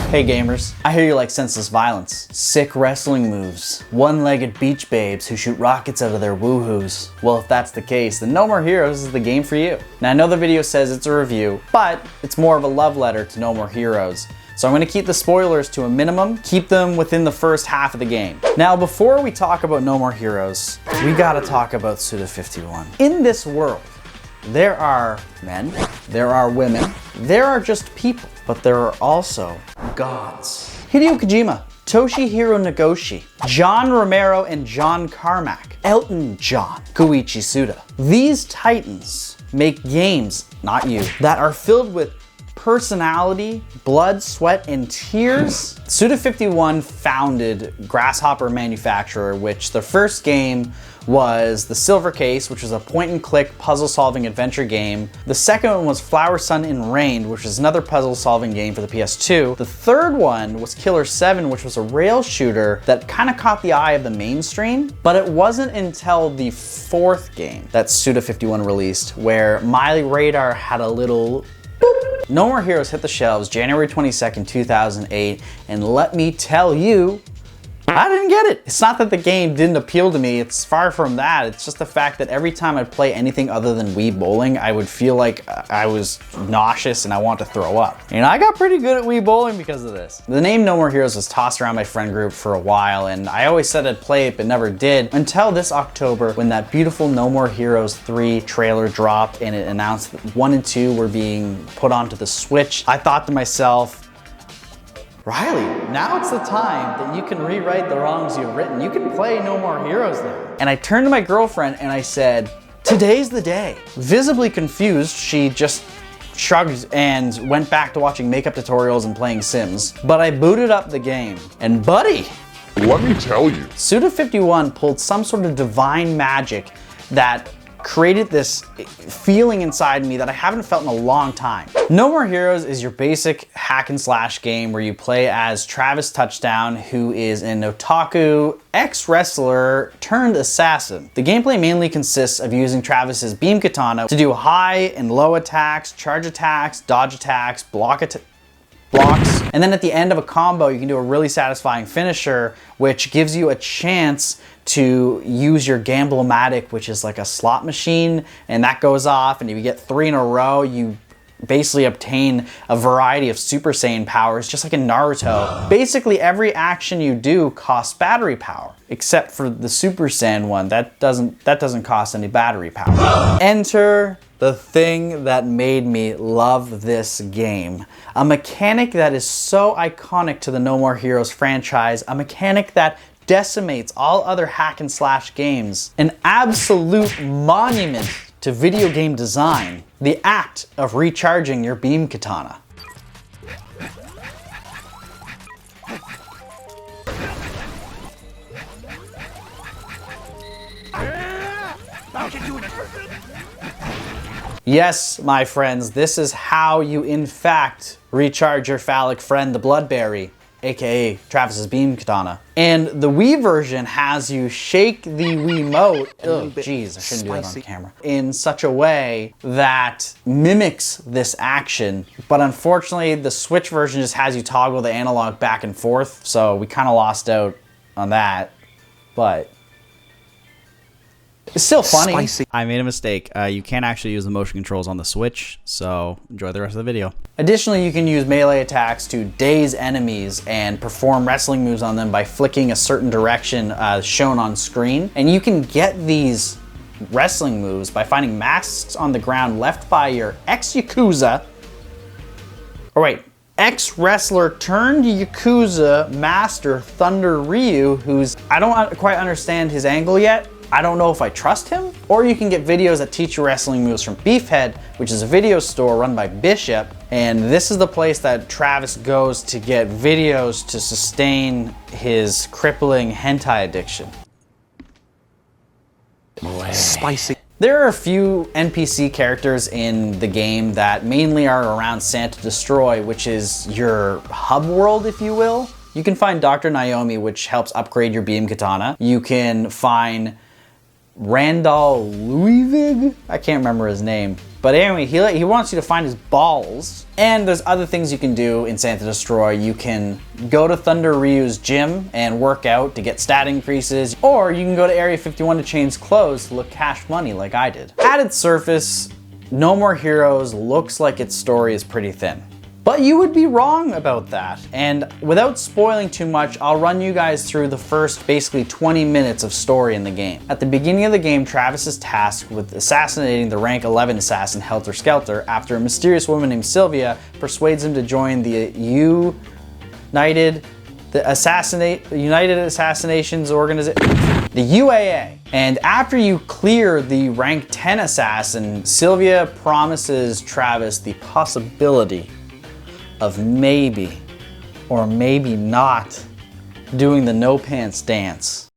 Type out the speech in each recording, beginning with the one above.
Hey gamers, I hear you like senseless violence, sick wrestling moves, one-legged beach babes who shoot rockets out of their woohoos. Well, if that's the case, then No More Heroes is the game for you. Now I know the video says it's a review, but it's more of a love letter to No More Heroes. So I'm going to keep the spoilers to a minimum, keep them within the first half of the game. Now before we talk about No More Heroes, we gotta talk about Suda51. In this world, there are men, there are women, there are just people, but there are also gods. Hideo Kojima, Toshihiro Nagoshi, John Romero and John Carmack, Elton John, Koichi Suda. These titans make games, not you, that are filled with personality, blood, sweat, and tears. Suda51 founded Grasshopper Manufacturer, which the first game was The Silver Case, which was a point-and-click puzzle-solving adventure game. The second one was Flower, Sun, and Rain, which was another puzzle-solving game for the PS2. The third one was Killer 7, which was a rail shooter that kind of caught the eye of the mainstream, but it wasn't until the fourth game that Suda51 released, where Miley Radar had a little boop. No More Heroes hit the shelves January 22nd, 2008, and let me tell you, I didn't get it. It's not that the game didn't appeal to me, it's far from that. It's just the fact that every time I'd play anything other than Wii Bowling, I would feel like I was nauseous and I want to throw up. And I got pretty good at Wii Bowling because of this. The name No More Heroes was tossed around my friend group for a while, and I always said I'd play it but never did, until this October when that beautiful No More Heroes 3 trailer dropped and it announced that 1 and 2 were being put onto the Switch. I thought to myself, Riley, now it's the time that you can rewrite the wrongs you've written. You can play No More Heroes now. And I turned to my girlfriend and I said, today's the day. Visibly confused, she just shrugged and went back to watching makeup tutorials and playing Sims. But I booted up the game, and buddy, let me tell you, Suda51 pulled some sort of divine magic that created this feeling inside me that I haven't felt in a long time. No More Heroes is your basic hack and slash game where you play as Travis Touchdown, who is an otaku ex-wrestler turned assassin. The gameplay mainly consists of using Travis's beam katana to do high and low attacks, charge attacks, dodge attacks, blocks, and then at the end of a combo you can do a really satisfying finisher, which gives you a chance to use your Gamble-O-Matic, which is like a slot machine, and that goes off, and if you get 3 in a row, you basically obtain a variety of Super Saiyan powers, just like in Naruto. Basically every action you do costs battery power, except for the Super Saiyan one. That doesn't cost any battery power. Enter the thing that made me love this game. A mechanic that is so iconic to the No More Heroes franchise, a mechanic that decimates all other hack and slash games, an absolute monument to video game design, the act of recharging your beam katana. Yes, my friends, this is how you in fact recharge your phallic friend, the Bloodberry, aka Travis's beam katana. And the Wii version has you shake the Wiimote, oh jeez, I shouldn't do that on camera, in such a way that mimics this action. But unfortunately, the Switch version just has you toggle the analog back and forth, so we kind of lost out on that, but it's still funny. Spicy. I made a mistake. You can't actually use the motion controls on the Switch, so enjoy the rest of the video. Additionally, you can use melee attacks to daze enemies and perform wrestling moves on them by flicking a certain direction shown on screen. And you can get these wrestling moves by finding masks on the ground left by your ex-Yakuza, or wait, ex-wrestler turned Yakuza master Thunder Ryu, who's, I don't quite understand his angle yet. I don't know if I trust him. Or you can get videos that teach you wrestling moves from Beefhead, which is a video store run by Bishop. And this is the place that Travis goes to get videos to sustain his crippling hentai addiction. Spicy. There are a few NPC characters in the game that mainly are around Santa Destroy, which is your hub world, if you will. You can find Dr. Naomi, which helps upgrade your beam katana. You can find Randall Louisvig? I can't remember his name. But anyway, he wants you to find his balls. And there's other things you can do in Santa Destroy. You can go to Thunder Ryu's gym and work out to get stat increases, or you can go to Area 51 to change clothes to look cash money like I did. At its surface, No More Heroes looks like its story is pretty thin. But you would be wrong about that. And without spoiling too much, I'll run you guys through the first basically 20 minutes of story in the game. At the beginning of the game, Travis is tasked with assassinating the rank 11 assassin Helter Skelter after a mysterious woman named Sylvia persuades him to join the United Assassinations Organization, the UAA. And after you clear the rank 10 assassin, Sylvia promises Travis the possibility of maybe, or maybe not, doing the no pants dance.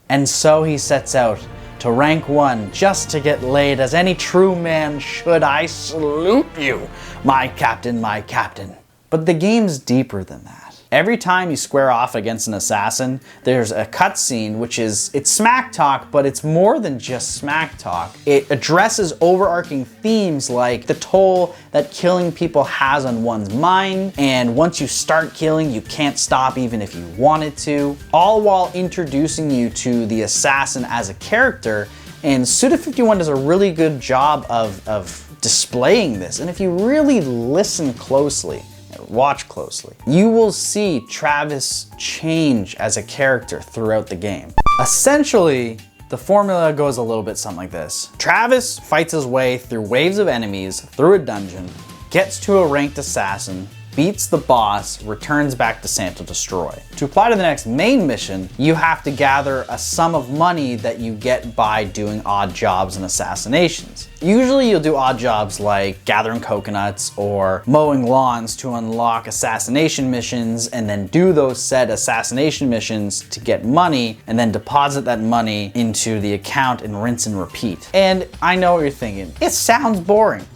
And so he sets out to rank 1 just to get laid, as any true man should. I salute you, my captain, my captain. But the game's deeper than that. Every time you square off against an assassin, there's a cutscene, which it's smack talk, but it's more than just smack talk. It addresses overarching themes like the toll that killing people has on one's mind, and once you start killing, you can't stop even if you wanted to, all while introducing you to the assassin as a character. And Suda51 does a really good job of displaying this. And if you really listen closely, watch closely, you will see Travis change as a character throughout the game. Essentially, the formula goes a little bit something like this. Travis fights his way through waves of enemies, through a dungeon, gets to a ranked assassin, beats the boss, returns back to Santa Destroy. To apply to the next main mission, you have to gather a sum of money that you get by doing odd jobs and assassinations. Usually you'll do odd jobs like gathering coconuts or mowing lawns to unlock assassination missions, and then do those said assassination missions to get money, and then deposit that money into the account and rinse and repeat. And I know what you're thinking, it sounds boring.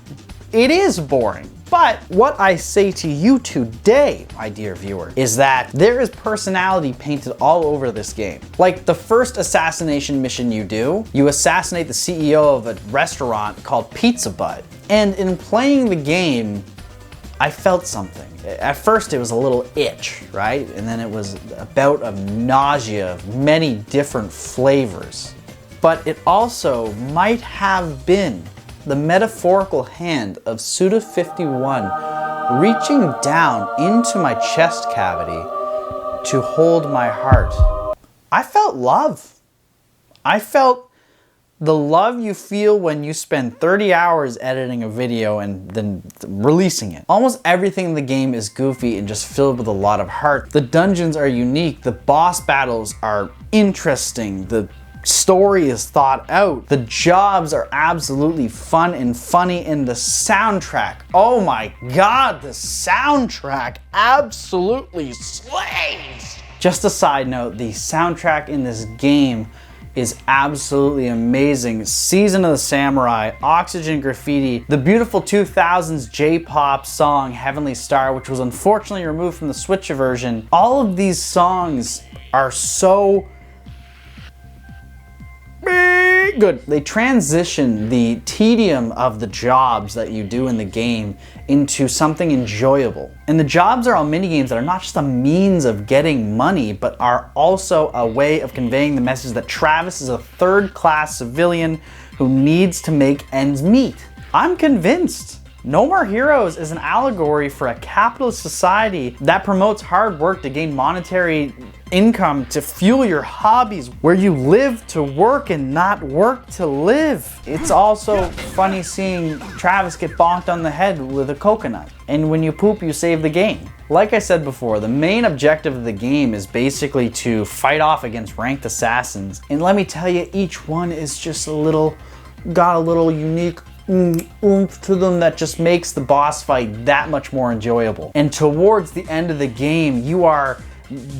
It is boring. But what I say to you today, my dear viewer, is that there is personality painted all over this game. Like the first assassination mission you do, you assassinate the CEO of a restaurant called Pizza Butt. And in playing the game, I felt something. At first it was a little itch, right? And then it was a bout of nausea of many different flavors. But it also might have been the metaphorical hand of Suda51 reaching down into my chest cavity to hold my heart. I felt love. I felt the love you feel when you spend 30 hours editing a video and then releasing it. Almost everything in the game is goofy and just filled with a lot of heart. The dungeons are unique. The boss battles are interesting. The story is thought out. The jobs are absolutely fun and funny, and the soundtrack, oh my god, the soundtrack absolutely slays! Just a side note, the soundtrack in this game is absolutely amazing. Season of the Samurai, Oxygen Graffiti, the beautiful 2000s J-pop song Heavenly Star, which was unfortunately removed from the Switch version. All of these songs are so good. They transition the tedium of the jobs that you do in the game into something enjoyable. And the jobs are all mini games that are not just a means of getting money, but are also a way of conveying the message that Travis is a third-class civilian who needs to make ends meet. I'm convinced. No More Heroes is an allegory for a capitalist society that promotes hard work to gain monetary income to fuel your hobbies, where you live to work and not work to live. It's also funny seeing Travis get bonked on the head with a coconut. And when you poop, you save the game. Like I said before, the main objective of the game is basically to fight off against ranked assassins. And let me tell you, each one is just got a little unique oomph to them that just makes the boss fight that much more enjoyable. And towards the end of the game, you are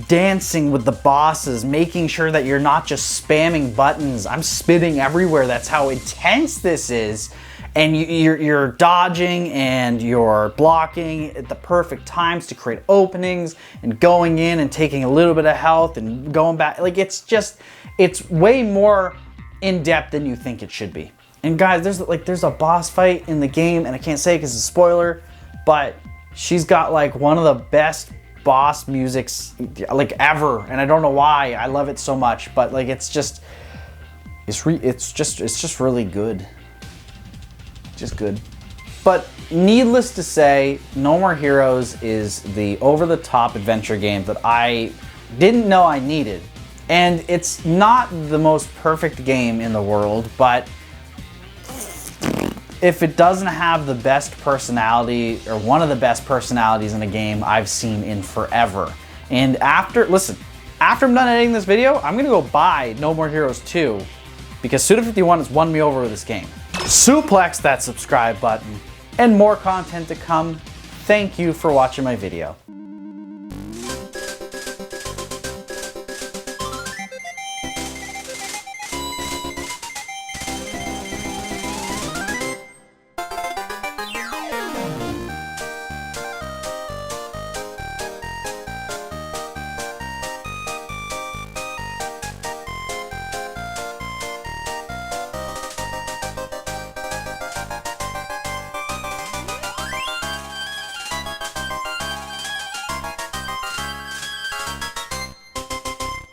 dancing with the bosses, making sure that you're not just spamming buttons. I'm spitting everywhere. That's how intense this is. And you're dodging and you're blocking at the perfect times to create openings and going in and taking a little bit of health and going back. Like, it's way more in depth than you think it should be. And guys, there's a boss fight in the game, and I can't say it because it's a spoiler, but she's got like one of the best boss musics like ever, and I don't know why. I love it so much, but like it's just really good. Just good. But needless to say, No More Heroes is the over-the-top adventure game that I didn't know I needed. And it's not the most perfect game in the world, but if it doesn't have the best personality, or one of the best personalities in a game I've seen in forever. And after I'm done editing this video, I'm gonna go buy No More Heroes 2, because Suda51 has won me over with this game. Suplex that subscribe button, and more content to come. Thank you for watching my video.